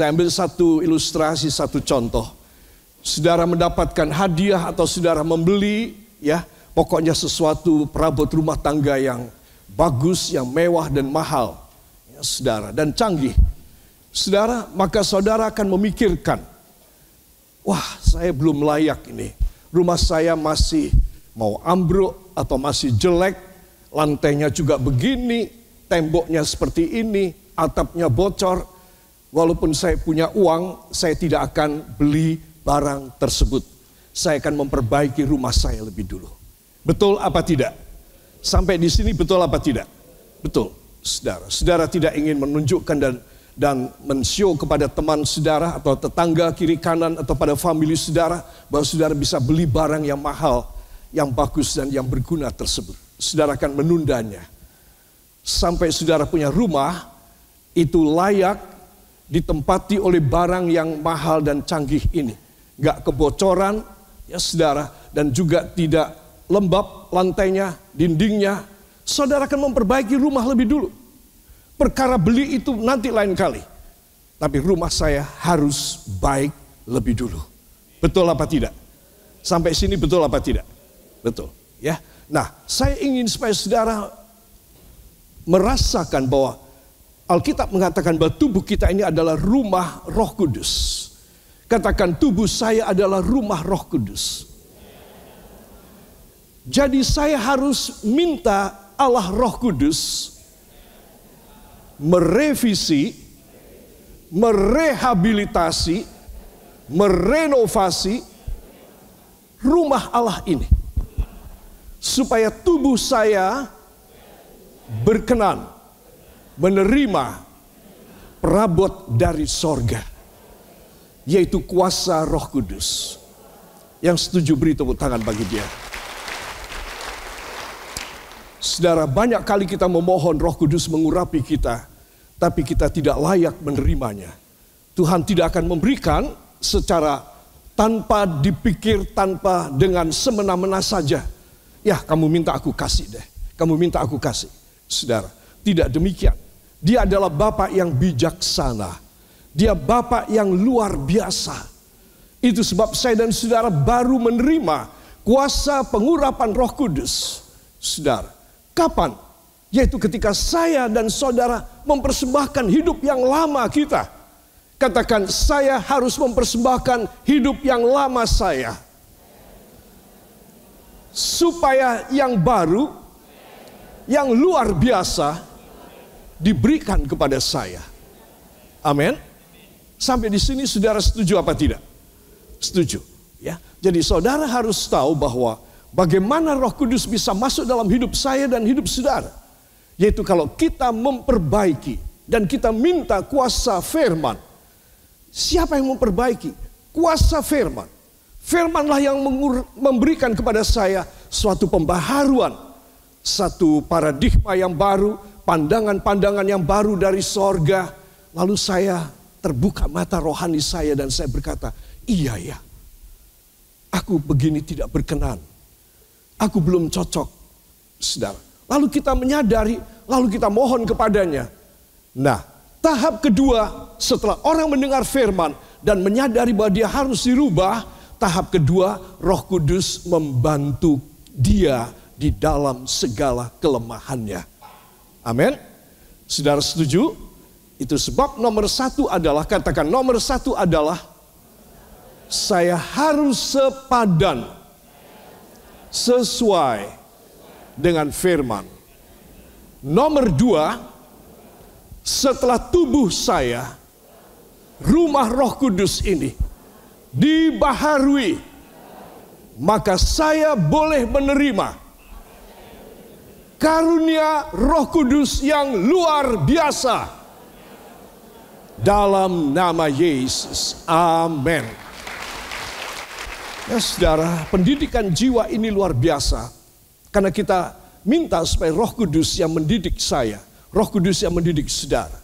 Saya ambil satu ilustrasi, satu contoh. Saudara mendapatkan hadiah atau saudara membeli, ya, pokoknya sesuatu perabot rumah tangga yang bagus, yang mewah dan mahal, ya, saudara, dan canggih. Saudara, maka saudara akan memikirkan, wah, saya belum layak ini. Rumah saya masih mau ambruk atau masih jelek, lantainya juga begini, temboknya seperti ini, atapnya bocor. Walaupun saya punya uang, saya tidak akan beli barang tersebut. Saya akan memperbaiki rumah saya lebih dulu. Betul apa tidak? Sampai di sini betul apa tidak? Betul, saudara. Saudara tidak ingin menunjukkan dan men-show kepada teman saudara atau tetangga kiri kanan atau pada famili saudara bahwa saudara bisa beli barang yang mahal, yang bagus dan yang berguna tersebut. Saudara akan menundanya. Sampai saudara punya rumah, itu layak ditempati oleh barang yang mahal dan canggih ini. Gak kebocoran, ya saudara, dan juga tidak lembab lantainya, dindingnya. Saudara akan memperbaiki rumah lebih dulu. Perkara beli itu nanti lain kali. Tapi rumah saya harus baik lebih dulu. Betul apa tidak? Sampai sini betul apa tidak? Betul, ya. Nah, saya ingin supaya saudara merasakan bahwa Alkitab mengatakan bahwa tubuh kita ini adalah rumah Roh Kudus. Katakan, tubuh saya adalah rumah Roh Kudus. Jadi saya harus minta Allah Roh Kudus merevisi, merehabilitasi, merenovasi rumah Allah ini. Supaya tubuh saya berkenan menerima perabot dari sorga, yaitu kuasa Roh Kudus. Yang setuju beri tepuk tangan bagi dia. Saudara, banyak kali kita memohon Roh Kudus mengurapi kita, tapi kita tidak layak menerimanya. Tuhan tidak akan memberikan secara tanpa dipikir, tanpa dengan semena-mena saja. Ya, kamu minta aku kasih deh, kamu minta aku kasih. Saudara, tidak demikian. Dia adalah Bapa yang bijaksana. Dia Bapa yang luar biasa. Itu sebab saya dan saudara baru menerima kuasa pengurapan Roh Kudus. Saudara, kapan? Yaitu ketika saya dan saudara mempersembahkan hidup yang lama kita. Katakan, saya harus mempersembahkan hidup yang lama saya. Supaya yang baru, yang luar biasa diberikan kepada saya. Amin. Sampai di sini saudara setuju apa tidak? Setuju, ya. Jadi saudara harus tahu bahwa bagaimana Roh Kudus bisa masuk dalam hidup saya dan hidup saudara. Yaitu kalau kita memperbaiki dan kita minta kuasa firman. Siapa yang memperbaiki? Kuasa firman. Firmanlah yang memberikan kepada saya suatu pembaharuan, satu paradigma yang baru, pandangan-pandangan yang baru dari sorga. Lalu saya terbuka mata rohani saya dan saya berkata, iya ya, aku begini tidak berkenan. Aku belum cocok, saudara. Lalu kita menyadari, lalu kita mohon kepadanya. Nah, tahap kedua setelah orang mendengar firman dan menyadari bahwa dia harus dirubah, tahap kedua Roh Kudus membantu dia di dalam segala kelemahannya. Amin. Saudara setuju? Itu sebab nomor satu adalah, katakan nomor satu adalah, saya harus sepadan, sesuai dengan firman. Nomor dua, setelah tubuh saya, rumah Roh Kudus ini dibaharui, maka saya boleh menerima karunia Roh Kudus yang luar biasa dalam nama Yesus. Amin. Ya saudara, pendidikan jiwa ini luar biasa. Karena kita minta supaya Roh Kudus yang mendidik saya, Roh Kudus yang mendidik saudara.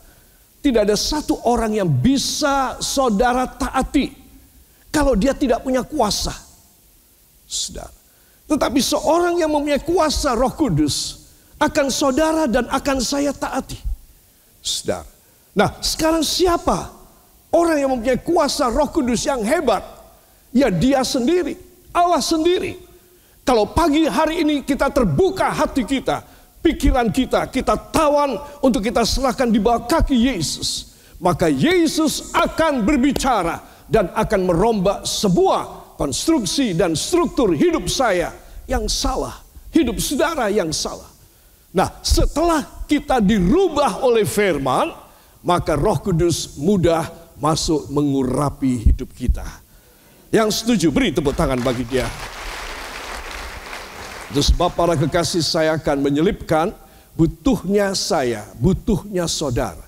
Tidak ada satu orang yang bisa saudara taati kalau dia tidak punya kuasa, saudara. Tetapi seorang yang mempunyai kuasa Roh Kudus akan saudara dan akan saya taati, saudara. Nah, sekarang siapa Orang yang mempunyai kuasa Roh Kudus yang hebat, ya Dia sendiri, Allah sendiri. Kalau pagi hari ini kita terbuka hati kita, pikiran kita, kita tawan untuk kita serahkan di bawah kaki Yesus, maka Yesus akan berbicara dan akan merombak sebuah konstruksi dan struktur hidup saya yang salah, hidup saudara yang salah. Nah, setelah kita dirubah oleh firman, maka Roh Kudus mudah masuk mengurapi hidup kita. Yang setuju, beri tepuk tangan bagi dia. Itu sebab para kekasih, saya akan menyelipkan butuhnya saya, butuhnya saudara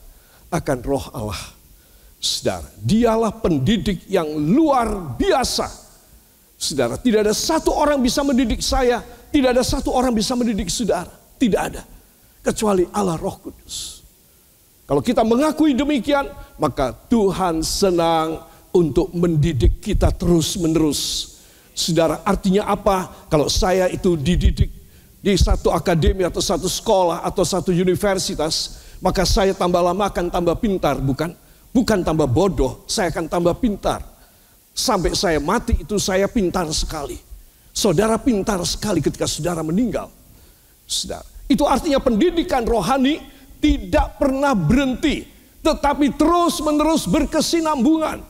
akan Roh Allah. Saudara, Dialah pendidik yang luar biasa. Saudara, tidak ada satu orang bisa mendidik saya, tidak ada satu orang bisa mendidik saudara. Tidak ada, kecuali Allah Roh Kudus. Kalau kita mengakui demikian, maka Tuhan senang untuk mendidik kita terus-menerus. Saudara, artinya apa? Kalau saya itu dididik di satu akademi atau satu sekolah atau satu universitas, maka saya tambah lama akan tambah pintar, bukan? Bukan tambah bodoh, saya akan tambah pintar. Sampai saya mati itu saya pintar sekali. Saudara pintar sekali ketika saudara meninggal. Saudara, itu artinya pendidikan rohani tidak pernah berhenti, tetapi terus-menerus berkesinambungan.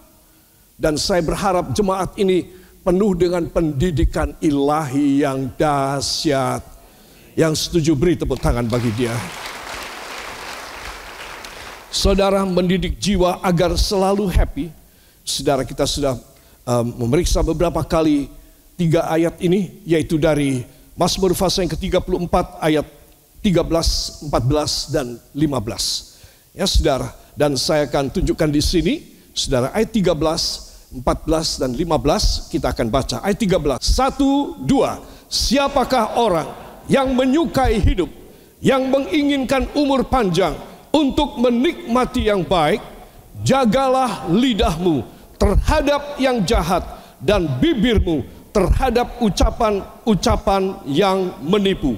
Dan saya berharap jemaat ini penuh dengan pendidikan ilahi yang dahsyat. Yang setuju beri tepuk tangan bagi dia. Saudara, mendidik jiwa agar selalu happy. Saudara, kita sudah memeriksa beberapa kali 3 ayat ini, yaitu dari Mazmur pasal yang ke-34 ayat 13, 14 dan 15. Ya saudara, dan saya akan tunjukkan di sini, saudara, ayat 13, 14 dan 15 kita akan baca. Ayat 13. 1, 2. Siapakah orang yang menyukai hidup, yang menginginkan umur panjang untuk menikmati yang baik? Jagalah lidahmu terhadap yang jahat dan bibirmu terhadap ucapan-ucapan yang menipu.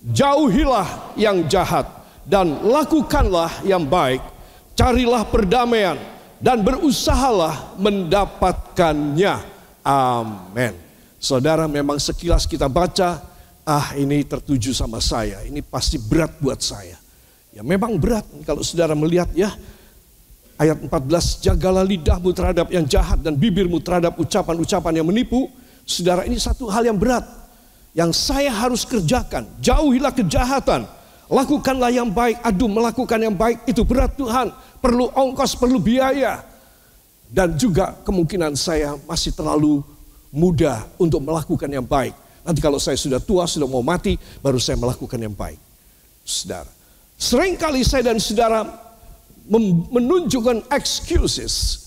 Jauhilah yang jahat dan lakukanlah yang baik. Carilah perdamaian dan berusahalah mendapatkannya. Amin. Saudara, memang sekilas kita baca, ini tertuju sama saya, ini pasti berat buat saya. Ya memang berat kalau saudara melihat ya, ayat 14, jagalah lidahmu terhadap yang jahat dan bibirmu terhadap ucapan-ucapan yang menipu. Saudara, ini satu hal yang berat yang saya harus kerjakan. Jauhilah kejahatan, lakukanlah yang baik. Aduh, melakukan yang baik itu berat Tuhan. Perlu ongkos, perlu biaya. Dan juga kemungkinan saya masih terlalu muda untuk melakukan yang baik. Nanti kalau saya sudah tua, sudah mau mati, baru saya melakukan yang baik. Saudara, seringkali saya dan saudara menunjukkan excuses,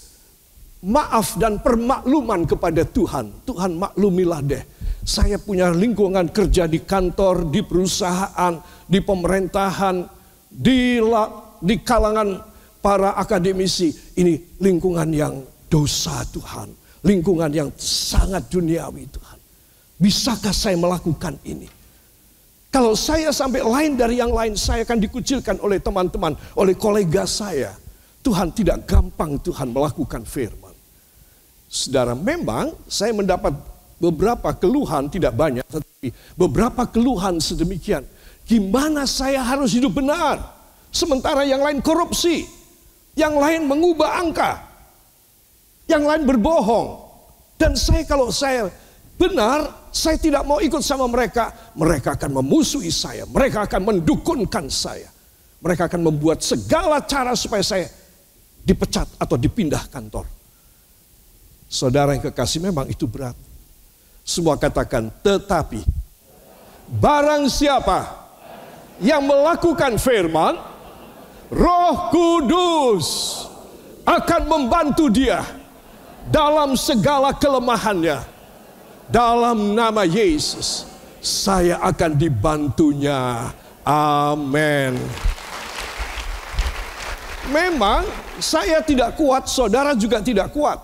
maaf dan permakluman kepada Tuhan. Tuhan, maklumilah deh. Saya punya lingkungan kerja di kantor, di perusahaan, di pemerintahan, di kalangan para akademisi. Ini lingkungan yang dosa Tuhan. Lingkungan yang sangat duniawi Tuhan. Bisakah saya melakukan ini? Kalau saya sampai lain dari yang lain, saya akan dikucilkan oleh teman-teman, oleh kolega saya. Tuhan, tidak gampang Tuhan melakukan firman. Saudara, memang saya mendapat beberapa keluhan, tidak banyak, tetapi beberapa keluhan sedemikian. Gimana saya harus hidup benar? Sementara yang lain korupsi, yang lain mengubah angka, yang lain berbohong. Dan kalau saya benar, saya tidak mau ikut sama mereka. Mereka akan memusuhi saya, mereka akan mendukunkan saya. Mereka akan membuat segala cara supaya saya dipecat atau dipindah kantor. Saudara yang kekasih, memang itu berat. Semua katakan, tetapi barang siapa yang melakukan firman, Roh Kudus akan membantu dia dalam segala kelemahannya. Dalam nama Yesus, saya akan dibantunya. Amin. Memang saya tidak kuat, saudara juga tidak kuat.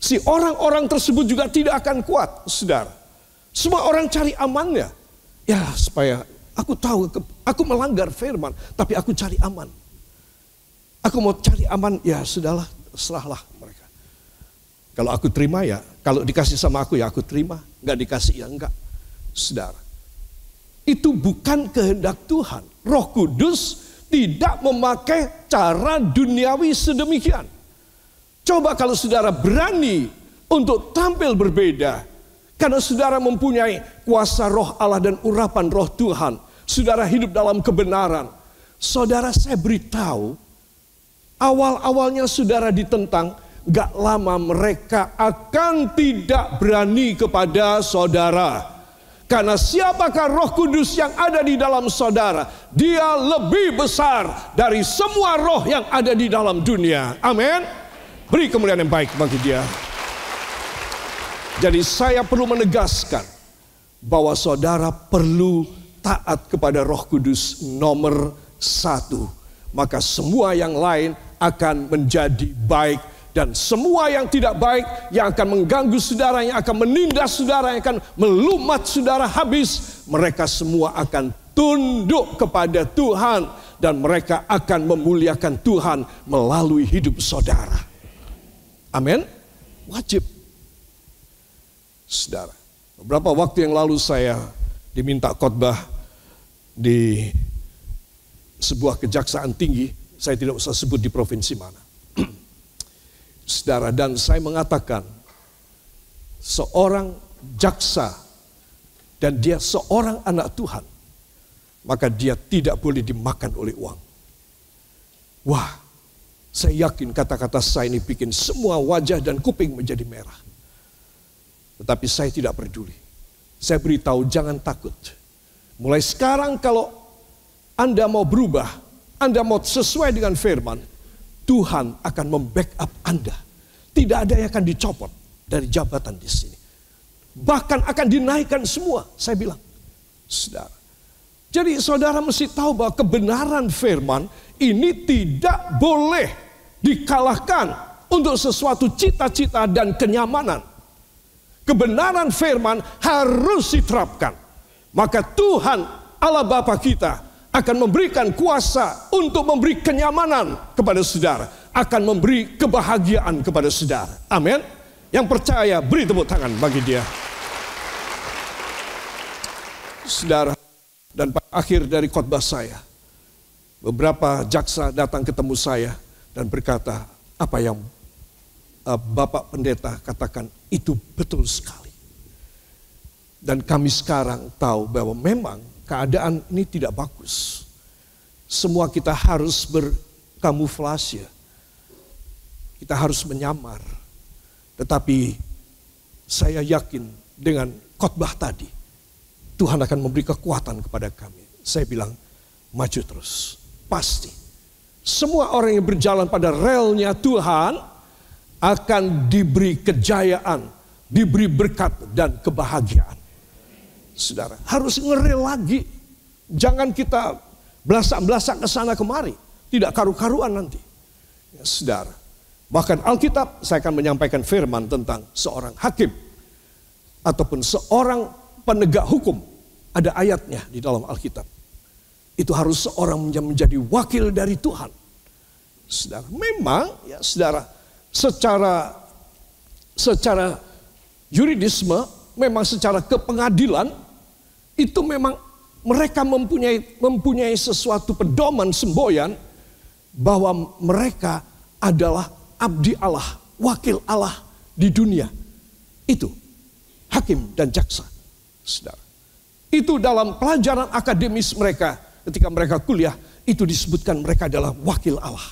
Si orang-orang tersebut juga tidak akan kuat, saudara. Semua orang cari amannya. Ya, supaya aku tahu, aku melanggar firman, tapi aku cari aman. Aku mau cari aman, ya sudahlah, serahlah mereka. Kalau aku terima ya, kalau dikasih sama aku ya aku terima, enggak dikasih ya enggak. Saudara, itu bukan kehendak Tuhan. Roh Kudus tidak memakai cara duniawi sedemikian. Coba kalau saudara berani untuk tampil berbeda, karena saudara mempunyai kuasa roh Allah dan urapan roh Tuhan, saudara hidup dalam kebenaran. Saudara, saya beritahu, awal-awalnya saudara ditentang, gak lama mereka akan tidak berani kepada saudara. Karena siapakah Roh Kudus yang ada di dalam saudara? Dia lebih besar dari semua roh yang ada di dalam dunia. Amin. Beri kemuliaan yang baik bagi dia. Jadi saya perlu menegaskan bahwa saudara perlu taat kepada Roh Kudus nomor 1. Maka semua yang lain akan menjadi baik. Dan semua yang tidak baik, yang akan mengganggu saudara, yang akan menindas saudara, yang akan melumat saudara habis, mereka semua akan tunduk kepada Tuhan. Dan mereka akan memuliakan Tuhan melalui hidup saudara. Amin. Wajib. Saudara, beberapa waktu yang lalu saya diminta khotbah di sebuah kejaksaan tinggi. Saya tidak usah sebut di provinsi mana. Saudara, dan saya mengatakan seorang jaksa dan dia seorang anak Tuhan, maka dia tidak boleh dimakan oleh uang. Wah, saya yakin kata-kata saya ini bikin semua wajah dan kuping menjadi merah. Tetapi saya tidak peduli. Saya beritahu jangan takut. Mulai sekarang kalau Anda mau berubah, Anda mau sesuai dengan firman, Tuhan akan membackup Anda. Tidak ada yang akan dicopot dari jabatan di sini. Bahkan akan dinaikkan semua, saya bilang. Saudara. Jadi saudara mesti tahu bahwa kebenaran firman ini tidak boleh dikalahkan untuk sesuatu cita-cita dan kenyamanan. Kebenaran firman harus diterapkan. Maka Tuhan Allah Bapa kita akan memberikan kuasa untuk memberi kenyamanan kepada saudara. Akan memberi kebahagiaan kepada saudara. Amin. Yang percaya beri tepuk tangan bagi dia. Saudara, dan pada akhir dari khotbah saya, beberapa jaksa datang ketemu saya dan berkata, apa yang Bapak Pendeta katakan itu betul sekali. Dan kami sekarang tahu bahwa memang keadaan ini tidak bagus. Semua kita harus berkamuflase. Kita harus menyamar. Tetapi saya yakin dengan khotbah tadi, Tuhan akan memberi kekuatan kepada kami. Saya bilang, maju terus. Pasti. Semua orang yang berjalan pada relnya Tuhan akan diberi kejayaan, diberi berkat dan kebahagiaan. Saudara, harus ngerel lagi. Jangan kita belasak-belasak ke sana kemari. Tidak karu-karuan nanti. Ya, saudara. Bahkan Alkitab, saya akan menyampaikan firman tentang seorang hakim. Ataupun seorang penegak hukum. Ada ayatnya di dalam Alkitab. Itu harus seorang yang menjadi wakil dari Tuhan. Saudara, memang ya saudara, secara yuridisme, memang secara kepengadilan, itu memang mereka mempunyai sesuatu pedoman semboyan bahwa mereka adalah abdi Allah, wakil Allah di dunia. Itu hakim dan jaksa. Saudara. Itu dalam pelajaran akademis mereka ketika mereka kuliah, itu disebutkan mereka adalah wakil Allah.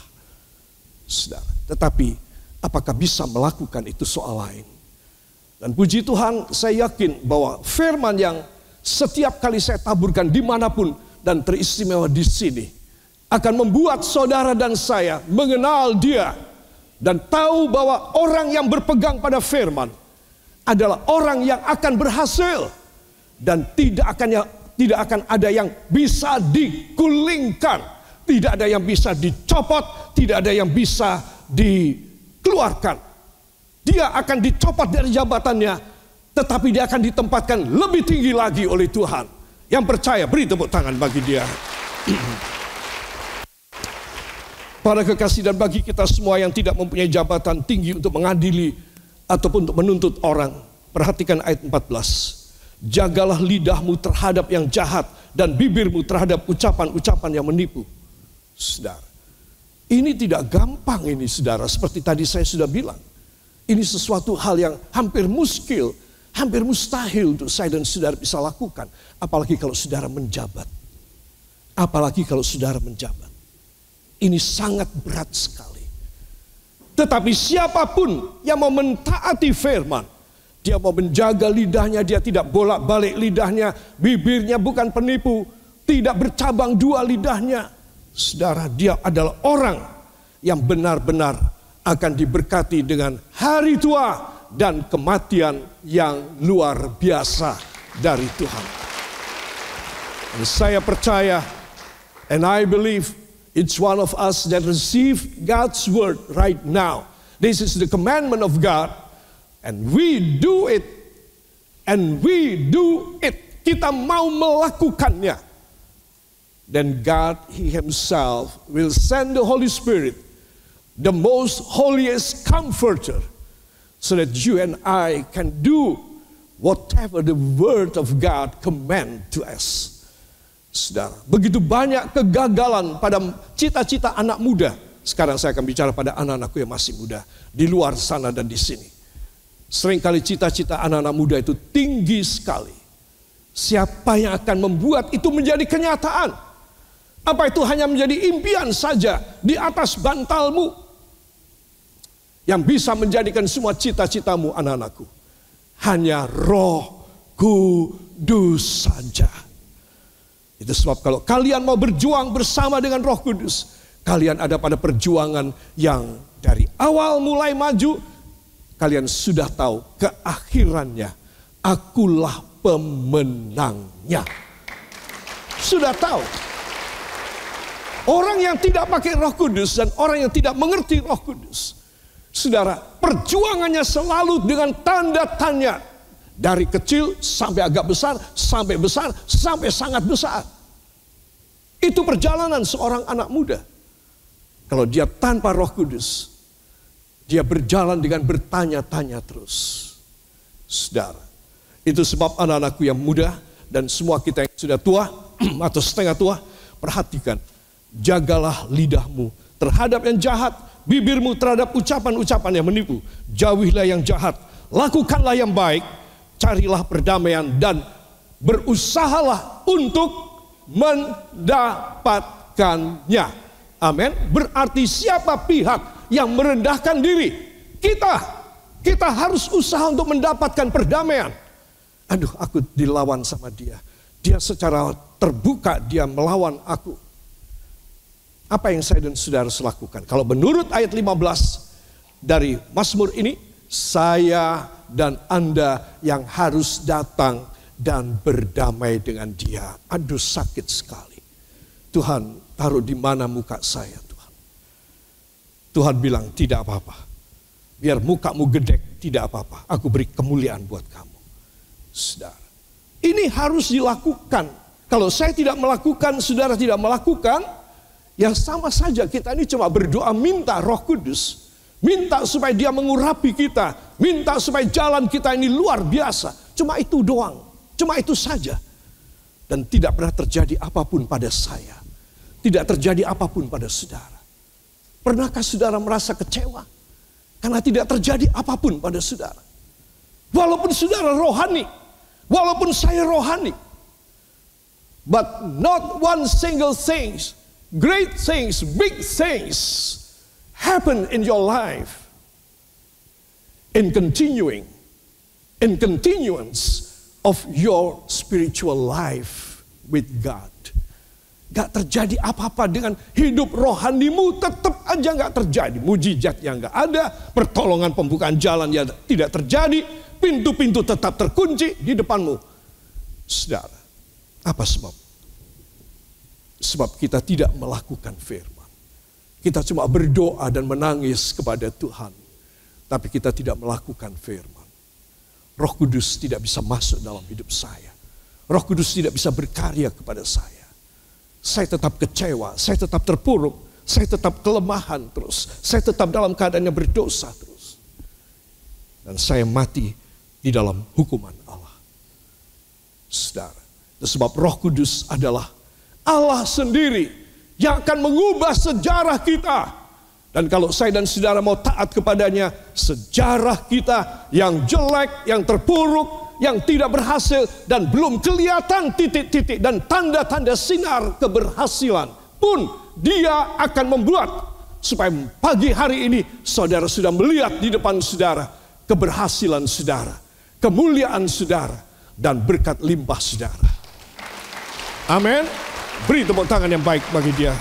Saudara. Tetapi apakah bisa melakukan itu soal lain? Dan puji Tuhan, saya yakin bahwa firman yang setiap kali saya taburkan dimanapun dan teristimewa di sini akan membuat saudara dan saya mengenal Dia dan tahu bahwa orang yang berpegang pada firman adalah orang yang akan berhasil dan tidak akan ada yang bisa digulingkan, tidak ada yang bisa dicopot, tidak ada yang bisa dikeluarkan. Dia akan dicopot dari jabatannya, tetapi dia akan ditempatkan lebih tinggi lagi oleh Tuhan. Yang percaya beri tepuk tangan bagi dia. Para kekasih, dan bagi kita semua yang tidak mempunyai jabatan tinggi untuk mengadili ataupun untuk menuntut orang, perhatikan ayat 14. Jagalah lidahmu terhadap yang jahat dan bibirmu terhadap ucapan-ucapan yang menipu. Saudara, ini tidak gampang ini saudara, seperti tadi saya sudah bilang. Ini sesuatu hal yang hampir mustahil untuk saya dan saudara bisa lakukan. Apalagi kalau saudara menjabat. Ini sangat berat sekali. Tetapi siapapun yang mau mentaati firman, dia mau menjaga lidahnya, dia tidak bolak-balik lidahnya, bibirnya bukan penipu, tidak bercabang dua lidahnya. Saudara, dia adalah orang yang benar-benar akan diberkati dengan hari tua dan kematian yang luar biasa dari Tuhan. Dan saya percaya, and I believe each one of us that receive God's word right now. This is the commandment of God. And we do it. Kita mau melakukannya. Then God, He Himself will send the Holy Spirit, the most holiest comforter, so that you and I can do whatever the word of God command to us. Saudara, begitu banyak kegagalan pada cita-cita anak muda. Sekarang saya akan bicara pada anak-anakku yang masih muda, di luar sana dan di sini. Seringkali cita-cita anak-anak muda itu tinggi sekali. Siapa yang akan membuat itu menjadi kenyataan? Apa itu hanya menjadi impian saja di atas bantalmu? Yang bisa menjadikan semua cita-citamu, anak-anakku, hanya Roh Kudus saja. Itu sebab kalau kalian mau berjuang bersama dengan Roh Kudus, kalian ada pada perjuangan yang dari awal mulai maju, kalian sudah tahu keakhirannya, akulah pemenangnya. Sudah tahu. Orang yang tidak pakai Roh Kudus dan orang yang tidak mengerti Roh Kudus, saudara, perjuangannya selalu dengan tanda tanya. Dari kecil sampai agak besar, sampai sangat besar. Itu perjalanan seorang anak muda. Kalau dia tanpa Roh Kudus, dia berjalan dengan bertanya-tanya terus. Saudara, itu sebab anak-anakku yang muda dan semua kita yang sudah tua atau setengah tua, perhatikan, jagalah lidahmu terhadap yang jahat, bibirmu terhadap ucapan-ucapan yang menipu. Jauhilah yang jahat, lakukanlah yang baik, carilah perdamaian dan berusahalah untuk mendapatkannya. Amin. Berarti siapa pihak yang merendahkan diri? Kita harus usaha untuk mendapatkan perdamaian. Aduh, aku dilawan sama dia. Dia secara terbuka dia melawan aku. Apa yang saya dan saudara lakukan? Kalau menurut ayat 15 dari Mazmur ini, saya dan Anda yang harus datang dan berdamai dengan dia. Aduh, sakit sekali. Tuhan, taruh di mana muka saya, Tuhan? Tuhan bilang, tidak apa-apa. Biar mukamu gedek, tidak apa-apa. Aku beri kemuliaan buat kamu. Saudara, ini harus dilakukan. Kalau saya tidak melakukan, saudara tidak melakukan, ya sama saja kita ini cuma berdoa minta Roh Kudus. Minta supaya dia mengurapi kita. Minta supaya jalan kita ini luar biasa. Cuma itu doang. Cuma itu saja. Dan tidak pernah terjadi apapun pada saya. Tidak terjadi apapun pada saudara. Pernahkah saudara merasa kecewa? Karena tidak terjadi apapun pada saudara. Walaupun saudara rohani. Walaupun saya rohani. But not one single thing. Great things, big things happen in your life in continuance of your spiritual life with God. Gak terjadi apa-apa dengan hidup rohanimu, tetap aja gak terjadi. Mujizat yang gak ada, pertolongan pembukaan jalan yang tidak terjadi, pintu-pintu tetap terkunci di depanmu. Saudara, apa sebab? Sebab kita tidak melakukan firman. Kita cuma berdoa dan menangis kepada Tuhan. Tapi kita tidak melakukan firman. Roh Kudus tidak bisa masuk dalam hidup saya. Roh Kudus tidak bisa berkarya kepada saya. Saya tetap kecewa, saya tetap terpuruk, Saya tetap kelemahan terus. Saya tetap dalam keadaan yang berdosa terus. Dan saya mati di dalam hukuman Allah. Saudara, sebab Roh Kudus adalah Allah sendiri yang akan mengubah sejarah kita. Dan kalau saya dan saudara mau taat kepadanya, sejarah kita yang jelek, yang terpuruk, yang tidak berhasil, dan belum kelihatan titik-titik dan tanda-tanda sinar keberhasilan pun Dia akan membuat supaya pagi hari ini saudara sudah melihat di depan saudara keberhasilan saudara, kemuliaan saudara, dan berkat limpah saudara. Amin. Beri tepuk tangan yang baik bagi Dia.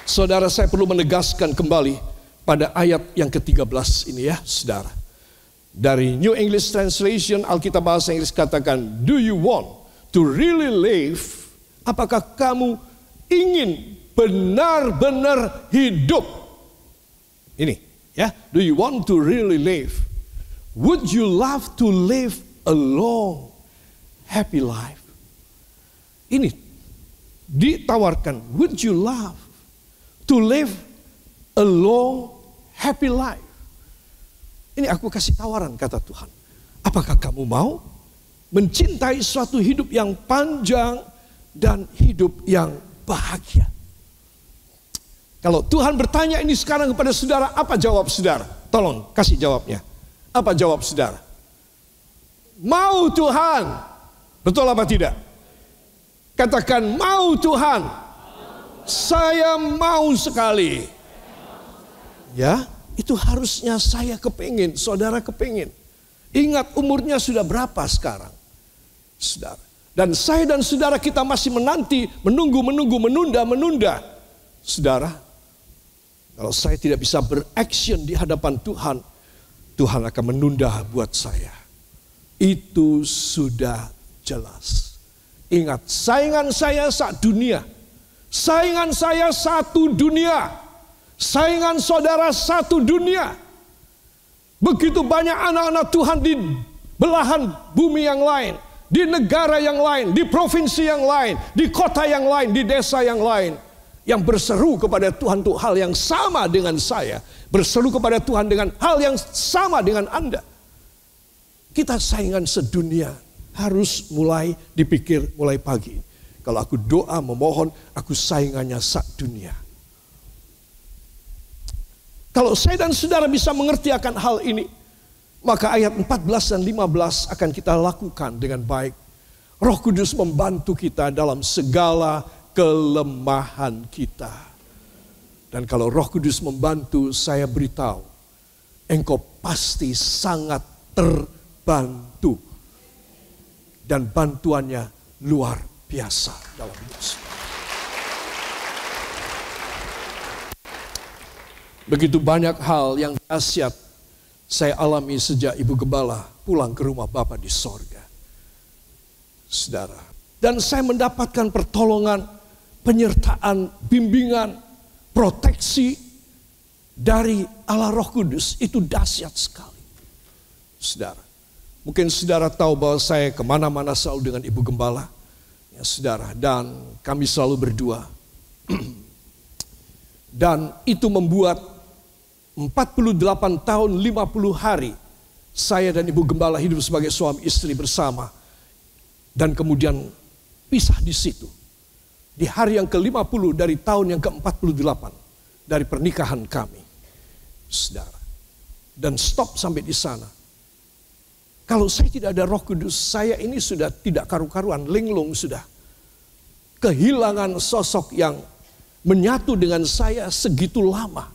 Saudara, saya perlu menegaskan kembali pada ayat yang ke-13 ini ya, saudara. Dari New English Translation, Alkitab Bahasa Inggris katakan, do you want to really live? Apakah kamu ingin benar-benar hidup? Ini ya, do you want to really live? Would you love to live a long, happy life? Ini ditawarkan, would you love to live a long, happy life? Ini aku kasih tawaran, kata Tuhan. Apakah kamu mau mencintai suatu hidup yang panjang dan hidup yang bahagia? Kalau Tuhan bertanya ini sekarang kepada saudara, apa jawab saudara? Tolong kasih jawabnya. Apa jawab saudara? Mau Tuhan. Betul apa tidak? Katakan, mau Tuhan. Saya mau sekali. Ya, itu harusnya saya kepingin, saudara kepingin. Ingat umurnya sudah berapa sekarang, saudara. Dan saya dan saudara kita masih menanti, menunda. Saudara, kalau saya tidak bisa beraction di hadapan Tuhan, Tuhan akan menunda buat saya. Itu sudah jelas. Ingat, saingan saya saat dunia. Saingan saya satu dunia. Saingan saudara satu dunia. Begitu banyak anak-anak Tuhan di belahan bumi yang lain, di negara yang lain, di provinsi yang lain, di kota yang lain, di desa yang lain, yang berseru kepada Tuhan untuk hal yang sama dengan saya, berseru kepada Tuhan dengan hal yang sama dengan Anda. Kita saingan sedunia, harus mulai dipikir mulai pagi. Kalau aku doa memohon, aku saingannya sak dunia. Kalau saya dan saudara bisa mengerti akan hal ini, maka ayat 14 dan 15 akan kita lakukan dengan baik. Roh Kudus membantu kita dalam segala kelemahan kita. Dan kalau Roh Kudus membantu, saya beritahu, engkau pasti sangat terbantu. Dan bantuannya luar biasa dalam hidup. Begitu banyak hal yang dahsyat saya alami sejak Ibu Gembala pulang ke rumah Bapa di sorga. Saudara. Dan saya mendapatkan pertolongan, penyertaan, bimbingan, proteksi dari Allah Roh Kudus. Itu dahsyat sekali. Saudara. Mungkin saudara tahu bahwa saya kemana-mana selalu dengan Ibu Gembala. Ya saudara, dan kami selalu berdua. Dan itu membuat 48 tahun 50 hari saya dan Ibu Gembala hidup sebagai suami istri bersama. Dan kemudian pisah di situ. Di hari yang ke-50 dari tahun yang ke-48 dari pernikahan kami. Saudara. Dan stop sampai di sana. Kalau saya tidak ada Roh Kudus, saya ini sudah tidak karu-karuan, linglung sudah. Kehilangan sosok yang menyatu dengan saya segitu lama.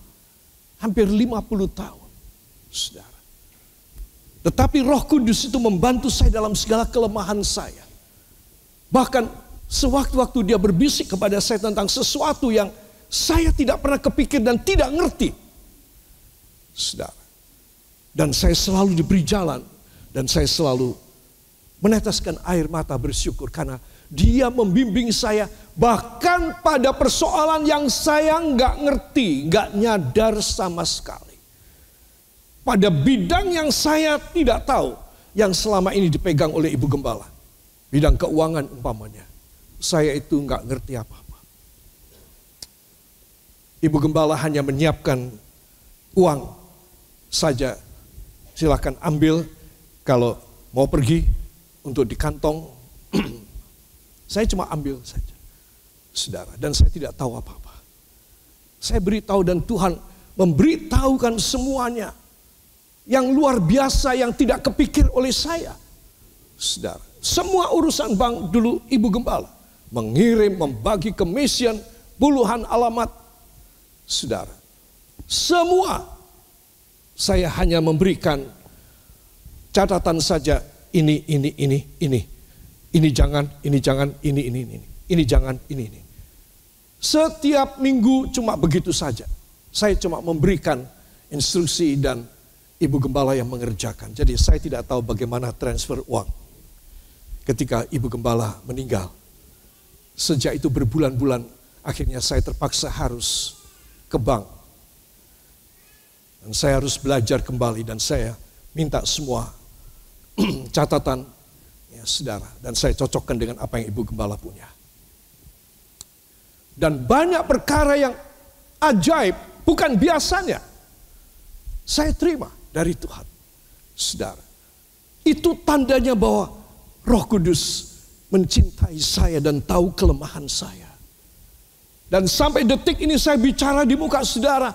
Hampir 50 tahun. Saudara. Tetapi Roh Kudus itu membantu saya dalam segala kelemahan saya. Bahkan sewaktu-waktu Dia berbisik kepada saya tentang sesuatu yang saya tidak pernah kepikir dan tidak ngerti. Saudara. Dan saya selalu diberi jalan. Dan saya selalu meneteskan air mata bersyukur karena Dia membimbing saya bahkan pada persoalan yang saya nggak ngerti, nggak nyadar sama sekali. Pada bidang yang saya tidak tahu, yang selama ini dipegang oleh Ibu Gembala. Bidang keuangan umpamanya. Saya itu nggak ngerti apa-apa. Ibu gembala hanya menyiapkan uang saja. Silakan ambil kalau mau pergi untuk di kantong. Saya cuma ambil saja, saudara. Dan saya tidak tahu apa-apa. Saya beritahu dan Tuhan memberitahukan semuanya. Yang luar biasa yang tidak kepikir oleh saya. Saudara, semua urusan bank dulu ibu gembala. Mengirim, membagi ke mission, puluhan alamat. Saudara, semua saya hanya memberikan catatan saja. Ini jangan, ini jangan, ini. Setiap minggu cuma begitu saja. Saya cuma memberikan instruksi dan ibu gembala yang mengerjakan. Jadi saya tidak tahu bagaimana transfer uang ketika ibu gembala meninggal. Sejak itu berbulan-bulan, akhirnya saya terpaksa harus ke bank. Dan saya harus belajar kembali dan saya minta semua catatan ya saudara. Dan saya cocokkan dengan apa yang ibu gembala punya. Dan banyak perkara yang ajaib, bukan biasanya, saya terima dari Tuhan. Saudara, itu tandanya bahwa Roh Kudus mencintai saya dan tahu kelemahan saya. Dan sampai detik ini saya bicara di muka saudara,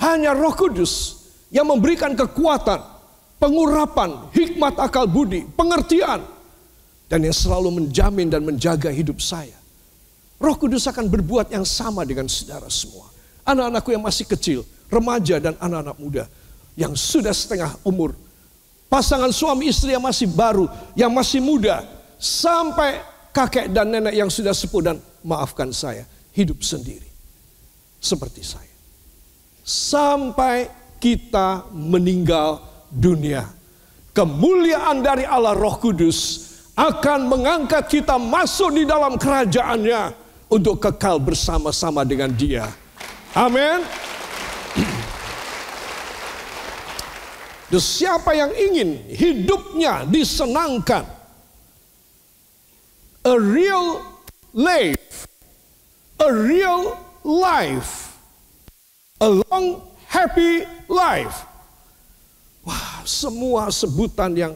hanya Roh Kudus yang memberikan kekuatan, pengurapan, hikmat akal budi, pengertian, dan yang selalu menjamin dan menjaga hidup saya. Roh Kudus akan berbuat yang sama dengan saudara semua. Anak-anakku yang masih kecil, remaja dan anak-anak muda yang sudah setengah umur, pasangan suami istri yang masih baru, yang masih muda, sampai kakek dan nenek yang sudah sepuh dan maafkan saya, hidup sendiri seperti saya. Sampai kita meninggal dunia, kemuliaan dari Allah Roh Kudus akan mengangkat kita masuk di dalam kerajaannya untuk kekal bersama-sama dengan Dia. Amin. Siapa yang ingin hidupnya disenangkan, a real life, a long happy life. Wah, semua sebutan yang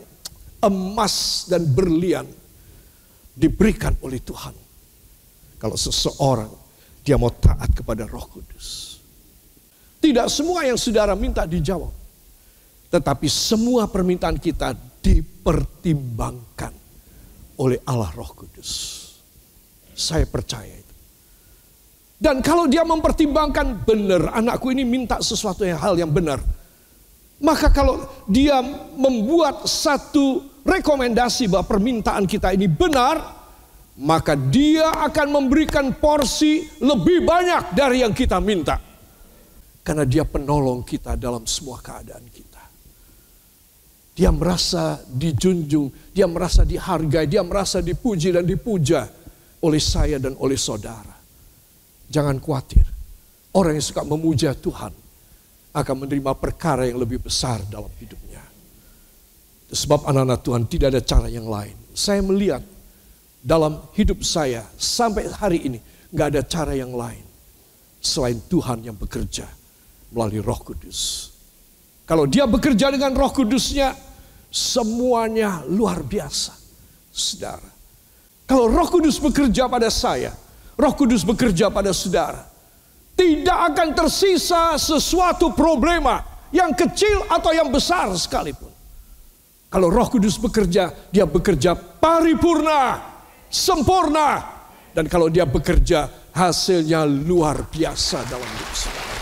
emas dan berlian diberikan oleh Tuhan. Kalau seseorang dia mau taat kepada Roh Kudus. Tidak semua yang saudara minta dijawab. Tetapi semua permintaan kita dipertimbangkan oleh Allah Roh Kudus. Saya percaya itu. Dan kalau dia mempertimbangkan, benar anakku ini minta sesuatu hal yang benar. Maka kalau dia membuat satu rekomendasi bahwa permintaan kita ini benar, maka dia akan memberikan porsi lebih banyak dari yang kita minta. Karena dia penolong kita dalam semua keadaan kita. Dia merasa dijunjung, dia merasa dihargai, dia merasa dipuji dan dipuja oleh saya dan oleh saudara. Jangan khawatir, orang yang suka memuja Tuhan akan menerima perkara yang lebih besar dalam hidupnya. Sebab anak-anak Tuhan tidak ada cara yang lain. Saya melihat dalam hidup saya sampai hari ini gak ada cara yang lain selain Tuhan yang bekerja melalui Roh Kudus. Kalau Dia bekerja dengan Roh Kudusnya, semuanya luar biasa, saudara. Kalau Roh Kudus bekerja pada saya, Roh Kudus bekerja pada saudara, tidak akan tersisa sesuatu problema yang kecil atau yang besar sekalipun. Kalau Roh Kudus bekerja, Dia bekerja paripurna, sempurna. Dan kalau Dia bekerja, hasilnya luar biasa dalam hidup saudara.